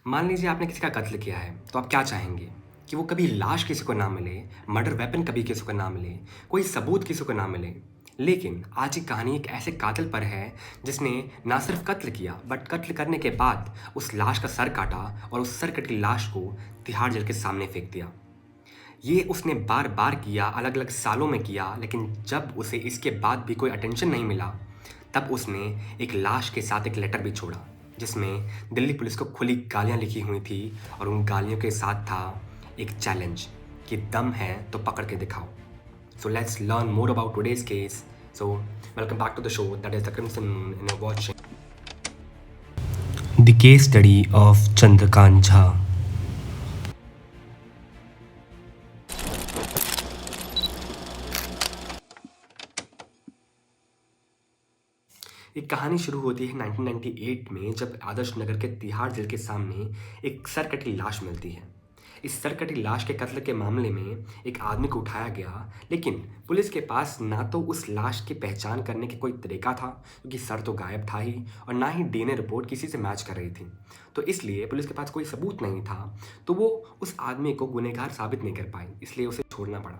मान लीजिए आपने किसी का कत्ल किया है, तो आप क्या चाहेंगे? कि वो कभी लाश किसी को ना मिले, मर्डर वेपन कभी किसी को ना मिले, कोई सबूत किसी को ना मिले। लेकिन आज की कहानी एक ऐसे कातिल पर है जिसने ना सिर्फ कत्ल किया बट कत्ल करने के बाद उस लाश का सर काटा और उस सर कटी लाश को तिहाड़ जेल के सामने फेंक दिया। ये उसने बार बार किया, अलग अलग सालों में किया, लेकिन जब उसे इसके बाद भी कोई अटेंशन नहीं मिला तब उसने एक लाश के साथ एक लेटर भी छोड़ा जिसमें दिल्ली पुलिस को खुली गालियां लिखी हुई थी और उन गालियों के साथ था एक चैलेंज कि दम है तो पकड़ के दिखाओ। So let's learn more about today's case. So welcome back to the show that is the crimson moon in watching the case study of Chandrakant Jha. एक कहानी शुरू होती है 1998 में जब आदर्श नगर के तिहाड़ जेल के सामने एक सरकटी लाश मिलती है। इस सरकटी लाश के कत्ल के मामले में एक आदमी को उठाया गया, लेकिन पुलिस के पास ना तो उस लाश की पहचान करने की कोई तरीका था क्योंकि सर तो गायब था ही, और ना ही डीएनए रिपोर्ट किसी से मैच कर रही थी। तो इसलिए पुलिस के पास कोई सबूत नहीं था, तो वो उस आदमी को गुनहगार साबित नहीं कर पाई, इसलिए उसे छोड़ना पड़ा।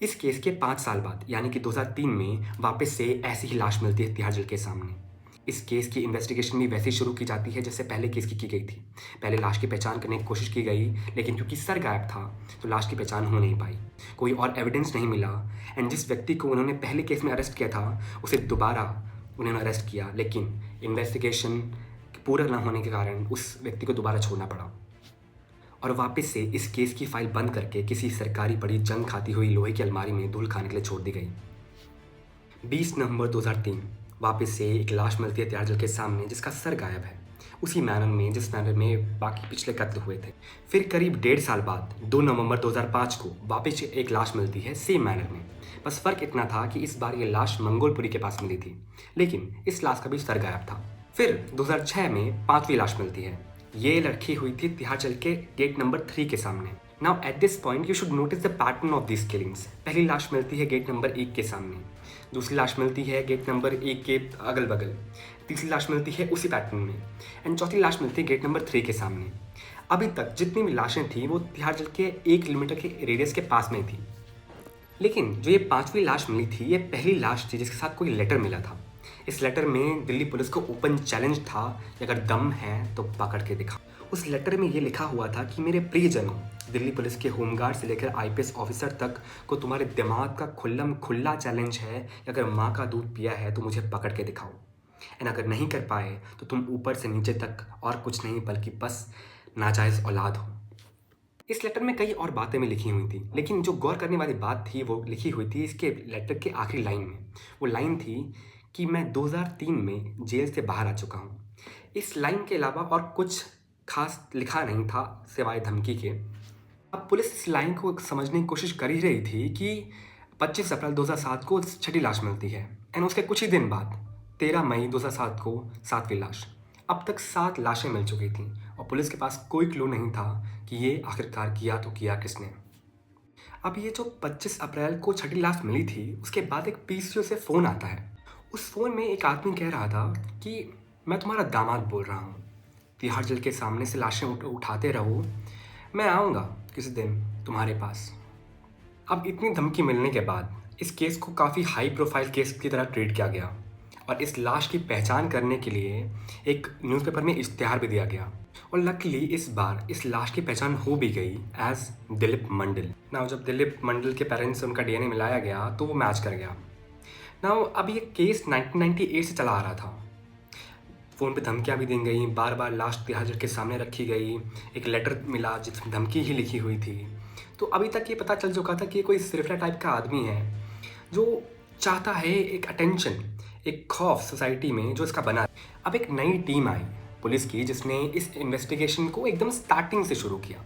इस केस के 5 साल बाद यानी कि 2003 में वापस से ऐसी ही लाश मिलती है तिहाड़ जेल के सामने। इस केस की इन्वेस्टिगेशन भी वैसे ही शुरू की जाती है जैसे पहले केस की गई थी। पहले लाश की पहचान करने की कोशिश की गई, लेकिन क्योंकि सर गायब था तो लाश की पहचान हो नहीं पाई, कोई और एविडेंस नहीं मिला। एंड जिस व्यक्ति को उन्होंने पहले केस में अरेस्ट किया था उसे दोबारा उन्होंने अरेस्ट किया, लेकिन इन्वेस्टिगेशन पूरा न होने के कारण उस व्यक्ति को दोबारा छोड़ना पड़ा और वापस से इस केस की फाइल बंद करके किसी सरकारी बड़ी जंग खाती हुई लोहे की अलमारी में धूल खाने के लिए छोड़ दी गई। 20 नवंबर 2003 वापस से एक लाश मिलती है तिहाड़ जेल के सामने जिसका सर गायब है, उसी मैनर में जिस मैनर में बाकी पिछले कत्ल हुए थे। फिर करीब 1.5 साल बाद 2 नवंबर 2005 को वापस एक लाश मिलती है सेम मैनर में। बस फ़र्क इतना था कि इस बार ये लाश मंगोलपुरी के पास मिली थी, लेकिन इस लाश का भी सर गायब था। फिर 2006 में 5वीं लाश मिलती है। ये लड़की हुई थी तिहाड़ जेल के गेट नंबर 3 के सामने। Now at this point you should notice the pattern of this killings. पहली लाश मिलती है गेट नंबर 1 के सामने, दूसरी लाश मिलती है गेट नंबर 1 के अगल बगल, तीसरी लाश मिलती है उसी पैटर्न में, एंड चौथी लाश मिलती है गेट नंबर 3 के सामने। अभी तक जितनी भी लाशें थी वो तिहाड़ जेल के 1 किलोमीटर के रेडियस के पास में थी, लेकिन जो ये 5वीं लाश मिली थी ये पहली लाश थी जिसके साथ कोई लेटर मिला था। इस लेटर में दिल्ली पुलिस को ओपन चैलेंज था कि अगर दम है तो पकड़ के दिखा। उस लेटर में ये लिखा हुआ था कि मेरे प्रियजनों, दिल्ली पुलिस के होमगार्ड से लेकर आईपीएस ऑफिसर तक को तुम्हारे दिमाग का खुला चैलेंज है कि अगर माँ का दूध पिया है तो मुझे पकड़ के दिखाओ। एंड अगर नहीं कर पाए तो तुम ऊपर से नीचे तक और कुछ नहीं बल्कि बस नाजायज़ औलाद हो। इस लेटर में कई और बातें भी लिखी हुई थी, लेकिन जो गौर करने वाली बात थी वो लिखी हुई थी इसके लेटर के आखिरी लाइन में। वो लाइन थी कि मैं 2003 में जेल से बाहर आ चुका हूँ। इस लाइन के अलावा और कुछ खास लिखा नहीं था सिवाय धमकी के। अब पुलिस इस लाइन को समझने की कोशिश कर ही रही थी कि 25 अप्रैल 2007 को छठी लाश मिलती है, एंड उसके कुछ ही दिन बाद 13 मई 2007 को 7वीं लाश। अब तक 7 लाशें मिल चुकी थीं और पुलिस के पास कोई क्लू नहीं था कि ये आखिरकार किया तो किया किसने। अब ये जो 25 अप्रैल को छठी लाश मिली थी उसके बाद एक पीसीओ से फ़ोन आता है। उस फ़ोन में एक आदमी कह रहा था कि मैं तुम्हारा दामाद बोल रहा हूँ, तिहाड़ जेल के सामने से लाशें उठाते रहो, मैं आऊँगा किसी दिन तुम्हारे पास। अब इतनी धमकी मिलने के बाद इस केस को काफ़ी हाई प्रोफाइल केस की तरह ट्रीट किया गया और इस लाश की पहचान करने के लिए एक न्यूज़पेपर में इश्तिहार भी दिया गया, और लकीली इस बार इस लाश की पहचान हो भी गई एज दिलीप मंडल। नाउ जब दिलीप मंडल के पेरेंट्स से उनका डीएनए मिलाया गया तो वो मैच कर गया। नाउ अब ये केस 1998 से चला आ रहा था। फ़ोन पे धमकियाँ भी दी गई, बार बार लाश तिहाड़ जेल के सामने रखी गई, एक लेटर मिला जिसमें धमकी ही लिखी हुई थी। तो अभी तक ये पता चल चुका था कि ये कोई सिरफिरा टाइप का आदमी है जो चाहता है एक अटेंशन, एक खौफ सोसाइटी में जो इसका बना। अब एक नई टीम आई पुलिस की जिसने इस इन्वेस्टिगेशन को एकदम स्टार्टिंग से शुरू किया,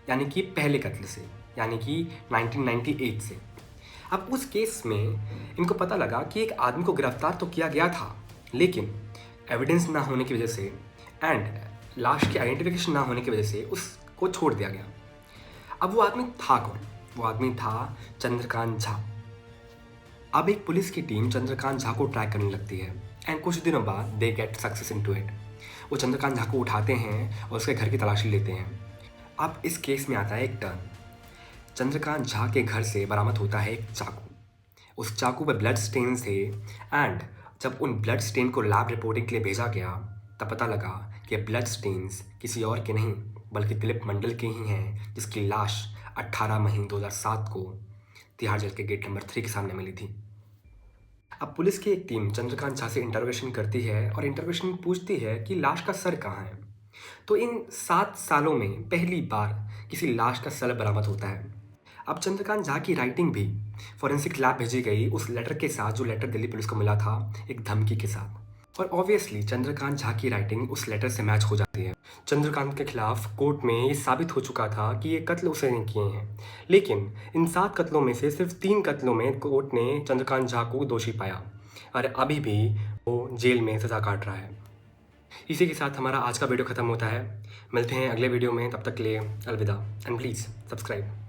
यानी कि पहले कत्ल से, यानी कि 1998 से। अब उस केस में इनको पता लगा कि एक आदमी को गिरफ्तार तो किया गया था, लेकिन एविडेंस ना होने की वजह से एंड लाश की आइडेंटिफिकेशन ना होने की वजह से उसको छोड़ दिया गया। अब वो आदमी था कौन? वो आदमी था चंद्रकांत झा। अब एक पुलिस की टीम चंद्रकांत झा को ट्रैक करने लगती है एंड कुछ दिनों बाद they get success into it. वो चंद्रकांत झा को उठाते हैं और उसके घर की तलाशी लेते हैं। अब इस केस में आता है एक टर्न। चंद्रकांत झा के घर से बरामद होता है एक चाकू। उस चाकू पर ब्लड स्टेन थे एंड जब उन ब्लड स्टेन को लैब रिपोर्टिंग के लिए भेजा गया तब पता लगा कि ब्लड स्टेन्स किसी और के नहीं बल्कि दिलीप मंडल के ही हैं, जिसकी लाश 18 मई 2007 को तिहाड़ जेल के गेट नंबर 3 के सामने मिली थी। अब पुलिस की एक टीम चंद्रकांत झा से इंटरोगेशन करती है और इंटरोगेशन में पूछती है कि लाश का सर कहाँ है। तो इन 7 सालों में पहली बार किसी लाश का सर बरामद होता है। अब चंद्रकांत झा की राइटिंग भी फॉरेंसिक लैब भेजी गई उस लेटर के साथ, जो लेटर दिल्ली पुलिस को मिला था एक धमकी के साथ। और ऑब्वियसली चंद्रकांत झा की राइटिंग उस लेटर से मैच हो जाती है। चंद्रकांत के खिलाफ कोर्ट में ये साबित हो चुका था कि ये कत्ल उसने किए हैं, लेकिन इन 7 कत्लों में से सिर्फ 3 कत्लों में कोर्ट ने चंद्रकांत झा को दोषी पाया और अभी भी वो जेल में सज़ा काट रहा है। इसी के साथ हमारा आज का वीडियो ख़त्म होता है। मिलते हैं अगले वीडियो में, तब तक के लिए अलविदा एंड प्लीज़ सब्सक्राइब।